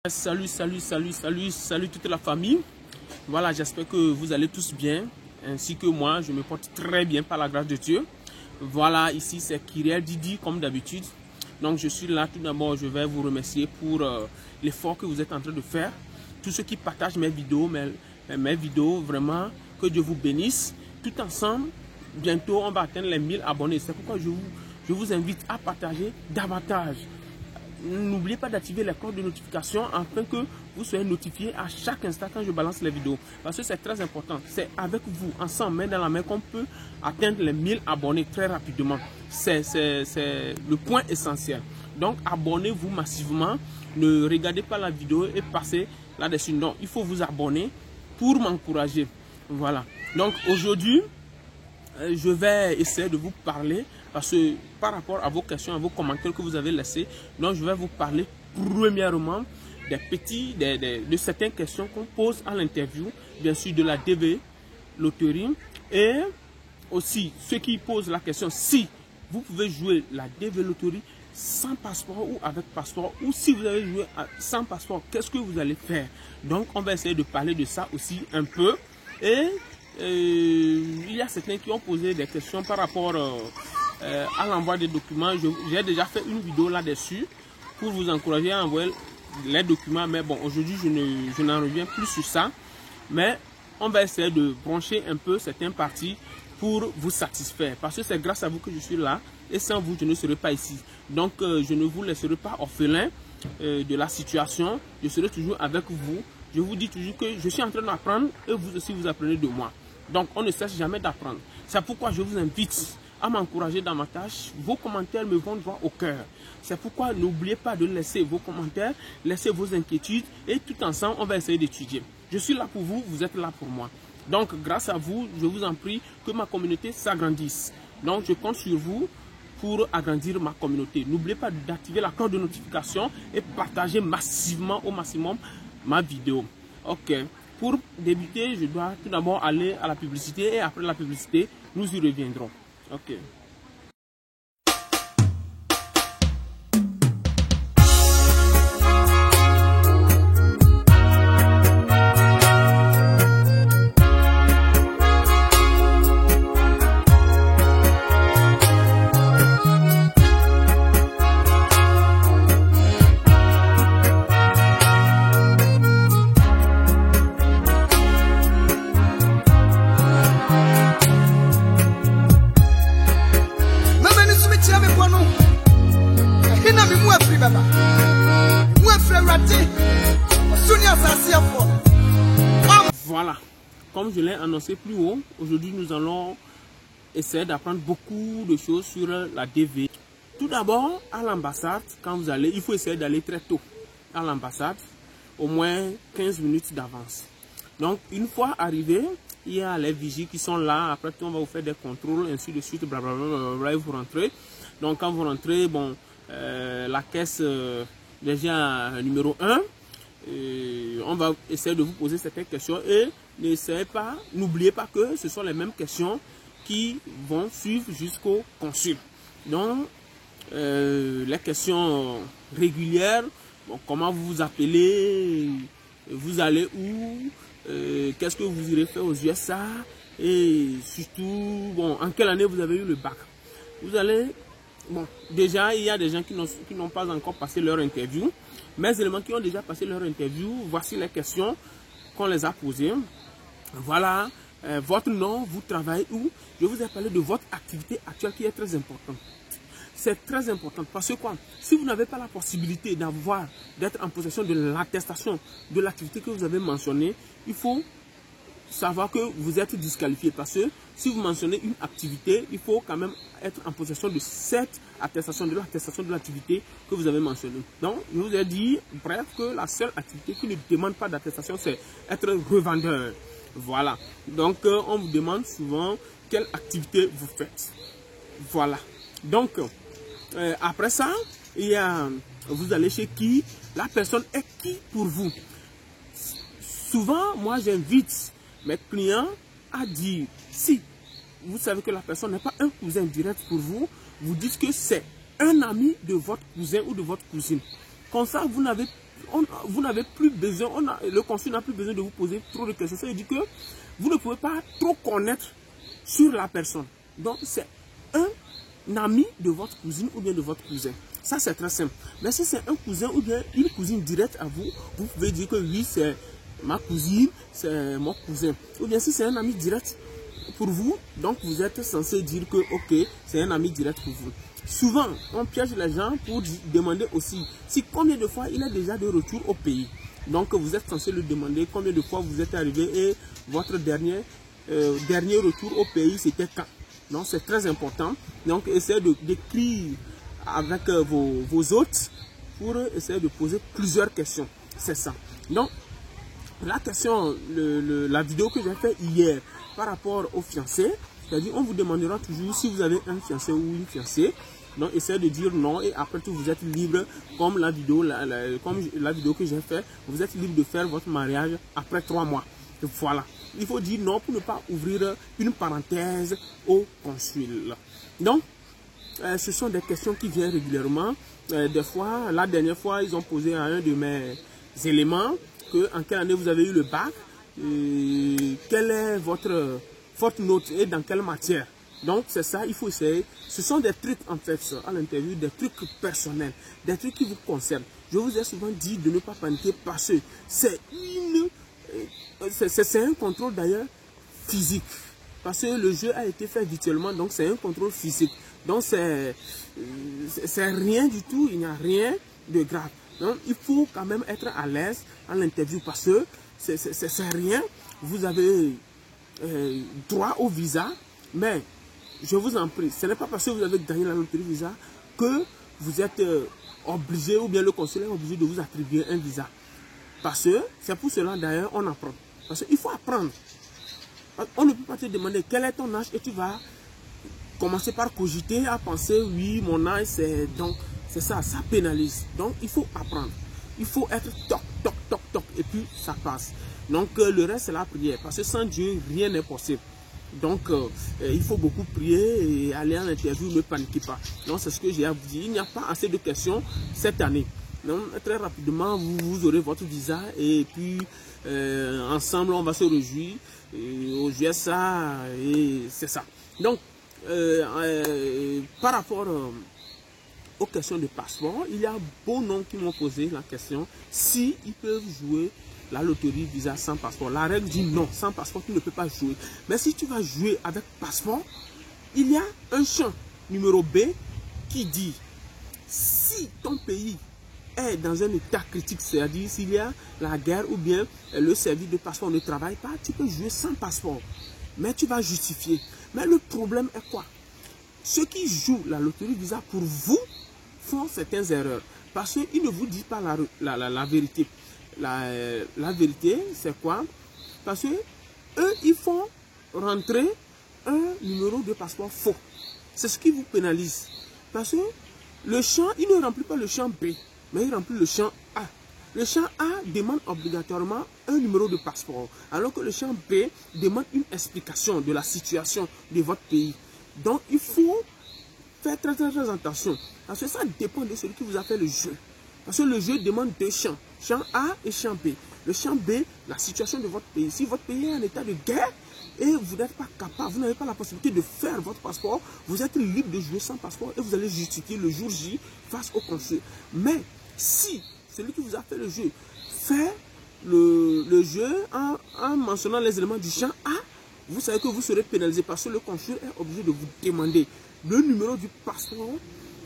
Salut toute la famille. Voilà, j'espère que vous allez tous bien, ainsi que moi, je me porte très bien par la grâce de Dieu. Voilà, ici c'est Kyriel Didi comme d'habitude. Donc je suis là, tout d'abord je vais vous remercier pour l'effort que vous êtes en train de faire. Tous ceux qui partagent mes vidéos, vraiment, que Dieu vous bénisse. Tout ensemble, bientôt on va atteindre les 1000 abonnés. C'est pourquoi je vous invite à partager davantage. N'oubliez pas d'activer les cloches de notification afin que vous soyez notifié à chaque instant quand je balance les vidéos. Parce que c'est très important. C'est avec vous, ensemble, main dans la main, qu'on peut atteindre les 1000 abonnés très rapidement. C'est le point essentiel. Donc, abonnez-vous massivement. Ne regardez pas la vidéo et passez là-dessus. Non, il faut vous abonner pour m'encourager. Voilà. Donc, aujourd'hui, je vais essayer de vous parler parce que par rapport à vos questions, à vos commentaires que vous avez laissés, donc je vais vous parler premièrement de certaines questions qu'on pose à l'interview, bien sûr de la DV loterie, et aussi ceux qui posent la question si vous pouvez jouer la DV loterie sans passeport ou avec passeport, ou si vous avez joué sans passeport, qu'est-ce que vous allez faire? Donc on va essayer de parler de ça aussi un peu. Et il y a certains qui ont posé des questions par rapport à l'envoi des documents. J'ai déjà fait une vidéo là-dessus pour vous encourager à envoyer les documents. Mais bon, aujourd'hui, je n'en reviens plus sur ça. Mais on va essayer de brancher un peu certaines parties pour vous satisfaire. Parce que c'est grâce à vous que je suis là. Et sans vous, je ne serai pas ici. Donc, je ne vous laisserai pas orphelin de la situation. Je serai toujours avec vous. Je vous dis toujours que je suis en train d'apprendre et vous aussi vous apprenez de moi. Donc on ne cesse jamais d'apprendre. C'est pourquoi je vous invite à m'encourager dans ma tâche. Vos commentaires me vont droit au cœur. C'est pourquoi n'oubliez pas de laisser vos commentaires, laisser vos inquiétudes et tout ensemble on va essayer d'étudier. Je suis là pour vous, vous êtes là pour moi. Donc grâce à vous, je vous en prie que ma communauté s'agrandisse. Donc je compte sur vous pour agrandir ma communauté. N'oubliez pas d'activer la cloche de notification et partager massivement au maximum ma vidéo. Ok, pour débuter, je dois tout d'abord aller à la publicité et après la publicité, nous y reviendrons. Ok. Voilà, comme je l'ai annoncé plus haut, aujourd'hui nous allons essayer d'apprendre beaucoup de choses sur la DV. Tout d'abord, à l'ambassade, quand vous allez, il faut essayer d'aller très tôt à l'ambassade, au moins 15 minutes d'avance. Donc, une fois arrivé, il y a les vigiles qui sont là, après on va vous faire des contrôles, ainsi de suite, blablabla, et vous rentrez. Donc, quand vous rentrez, bon, la caisse, déjà numéro 1, on va essayer de vous poser certaines questions et n'oubliez pas que ce sont les mêmes questions qui vont suivre jusqu'au consul. Donc, les questions régulières, bon, comment vous vous appelez, vous allez où, qu'est-ce que vous irez faire aux USA et surtout, bon, en quelle année vous avez eu le bac. Vous allez, bon, déjà il y a des gens qui n'ont pas encore passé leur interview. Mais les éléments qui ont déjà passé leur interview, voici les questions qu'on les a posées. Voilà, votre nom, vous travaillez où? Je vous ai parlé de votre activité actuelle qui est très importante. C'est très important parce que quoi? Si vous n'avez pas la possibilité d'être en possession de l'attestation de l'activité que vous avez mentionnée, il faut savoir que vous êtes disqualifié parce que si vous mentionnez une activité, il faut quand même être en possession de cette attestation, de l'attestation de l'activité que vous avez mentionnée. Donc, je vous ai dit, bref, que la seule activité qui ne demande pas d'attestation, c'est être revendeur. Voilà. Donc, on vous demande souvent quelle activité vous faites. Voilà. Donc, après ça, vous allez chez qui? La personne est qui pour vous? Souvent, moi, j'invite mes clients à dire, si vous savez que la personne n'est pas un cousin direct pour vous, vous dites que c'est un ami de votre cousin ou de votre cousine. Comme ça, vous n'avez vous n'avez plus besoin, le consul n'a plus besoin de vous poser trop de questions. Ça veut dire que vous ne pouvez pas trop connaître sur la personne. Donc, c'est un ami de votre cousine ou bien de votre cousin. Ça, c'est très simple. Mais si c'est un cousin ou bien une cousine directe à vous, vous pouvez dire que oui, c'est ma cousine, c'est mon cousin. Ou bien si c'est un ami direct pour vous, donc vous êtes censé dire que ok, c'est un ami direct pour vous. Souvent, on piège les gens pour demander aussi si combien de fois il est déjà de retour au pays. Donc, vous êtes censé lui demander combien de fois vous êtes arrivé et votre dernier retour au pays, c'était quand. Donc, c'est très important. Donc, essayez d'écrire avec vos hôtes pour essayer de poser plusieurs questions. C'est ça. Donc, la question, la vidéo que j'ai fait hier par rapport aux fiancés, c'est-à-dire on vous demandera toujours si vous avez un fiancé ou une fiancée. Donc essayez de dire non et après tout vous êtes libre comme la vidéo, comme la vidéo que j'ai fait, vous êtes libre de faire votre mariage après 3 mois. Et voilà. Il faut dire non pour ne pas ouvrir une parenthèse au consul. Donc, ce sont des questions qui viennent régulièrement. Des fois, la dernière fois, ils ont posé à un de mes éléments que en quelle année vous avez eu le bac, quelle est votre forte note et dans quelle matière. Donc c'est ça, il faut essayer. Ce sont des trucs en fait à l'interview, des trucs personnels, des trucs qui vous concernent. Je vous ai souvent dit de ne pas paniquer parce que c'est un contrôle d'ailleurs physique. Parce que le jeu a été fait virtuellement, donc c'est un contrôle physique. Donc c'est rien du tout, il n'y a rien de grave. Donc il faut quand même être à l'aise à l'interview parce que c'est rien. Vous avez droit au visa, mais je vous en prie, ce n'est pas parce que vous avez gagné la loterie visa que vous êtes obligé ou bien le conseiller est obligé de vous attribuer un visa. Parce que c'est pour cela d'ailleurs on apprend. Parce qu'il faut apprendre. On ne peut pas te demander quel est ton âge et tu vas commencer par cogiter à penser oui mon âge c'est donc c'est ça pénalise. Donc il faut apprendre. Il faut être toc toc toc toc et puis ça passe. Donc le reste c'est la prière parce que sans Dieu rien n'est possible. Donc il faut beaucoup prier et aller à l'interview, ne paniquez pas. Donc c'est ce que j'ai à vous dire. Il n'y a pas assez de questions cette année. Donc très rapidement vous aurez votre visa et puis ensemble on va se réjouir aux USA et c'est ça. Donc par rapport aux questions de passeport, il y a bon nombre qui m'ont posé la question si ils peuvent jouer la loterie visa sans passeport. La règle dit non, sans passeport tu ne peux pas jouer. Mais si tu vas jouer avec passeport, il y a un champ numéro B qui dit si ton pays est dans un état critique, c'est-à-dire s'il y a la guerre ou bien le service de passeport ne travaille pas, tu peux jouer sans passeport. Mais tu vas justifier. Mais le problème est quoi? Ceux qui jouent la loterie visa pour vous font certaines erreurs. Parce qu'ils ne vous disent pas la vérité. La vérité, c'est quoi? Parce que eux, ils font rentrer un numéro de passeport faux. C'est ce qui vous pénalise. Parce que le champ, il ne remplit pas le champ B, mais il remplit le champ A. Le champ A demande obligatoirement un numéro de passeport, alors que le champ B demande une explication de la situation de votre pays. Donc, il faut faire très attention, parce que ça dépend de celui qui vous a fait le jeu. Parce que le jeu demande deux champs, champ A et champ B. Le champ B, la situation de votre pays. Si votre pays est en état de guerre et vous n'êtes pas capable, vous n'avez pas la possibilité de faire votre passeport, vous êtes libre de jouer sans passeport et vous allez justifier le jour J face au consul. Mais si celui qui vous a fait le jeu fait le jeu en mentionnant les éléments du champ A, vous savez que vous serez pénalisé parce que le consul est obligé de vous demander le numéro du passeport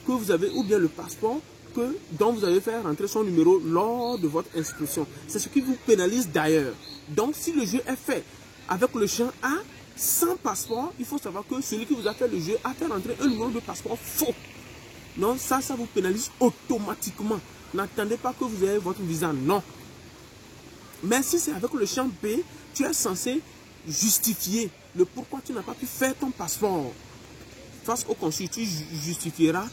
que vous avez ou bien le passeport dont vous avez fait rentrer son numéro lors de votre inscription. C'est ce qui vous pénalise d'ailleurs. Donc si le jeu est fait avec le champ A sans passeport, il faut savoir que celui qui vous a fait le jeu a fait rentrer un numéro de passeport faux. Donc ça vous pénalise automatiquement. N'attendez pas que vous ayez votre visa, non. Mais si c'est avec le champ B, tu es censé justifier le pourquoi tu n'as pas pu faire ton passeport. Face au consul, tu justifieras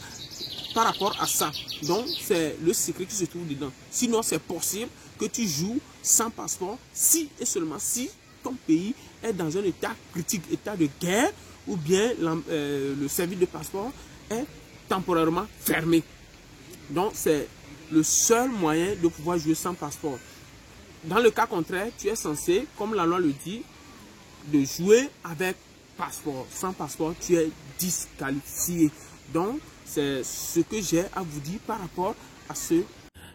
par rapport à ça. Donc, c'est le secret qui se trouve dedans. Sinon, c'est possible que tu joues sans passeport si et seulement si ton pays est dans un état critique, état de guerre, ou bien le service de passeport est temporairement fermé. Donc, c'est le seul moyen de pouvoir jouer sans passeport. Dans le cas contraire, tu es censé, comme la loi le dit, de jouer avec passeport. Sans passeport, tu es disqualifié. Donc, c'est ce que j'ai à vous dire par rapport à ce.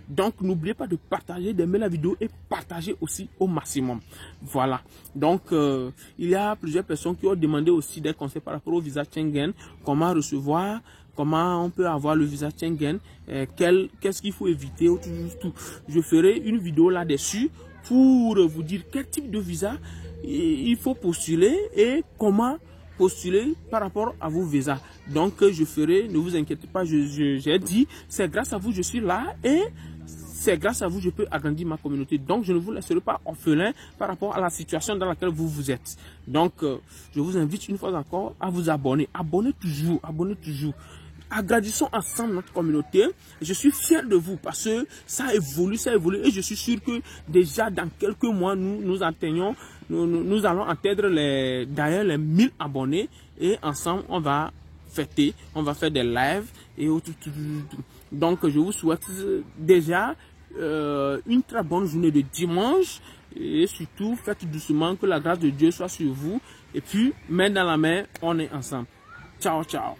Donc, n'oubliez pas de partager, d'aimer la vidéo et partager aussi au maximum. Voilà. Donc, il y a plusieurs personnes qui ont demandé aussi des conseils par rapport au visa Schengen. Comment recevoir, comment on peut avoir le visa Schengen, qu'est-ce qu'il faut éviter, tout. Je ferai une vidéo là-dessus pour vous dire quel type de visa il faut postuler et comment postuler par rapport à vos visas. Donc, je ferai, ne vous inquiétez pas, j'ai dit, c'est grâce à vous je suis là et c'est grâce à vous que je peux agrandir ma communauté. Donc, je ne vous laisserai pas orphelin par rapport à la situation dans laquelle vous êtes. Donc, je vous invite une fois encore à vous abonner. Abonnez toujours, abonnez toujours. Agrandissons ensemble notre communauté. Je suis fier de vous parce que ça évolue et je suis sûr que déjà dans quelques mois, nous allons atteindre d'ailleurs les 1000 abonnés et ensemble, on va fêter, on va faire des lives et autres. Donc, je vous souhaite déjà une très bonne journée de dimanche et surtout, faites doucement, que la grâce de Dieu soit sur vous et puis, main dans la main, on est ensemble. Ciao, ciao.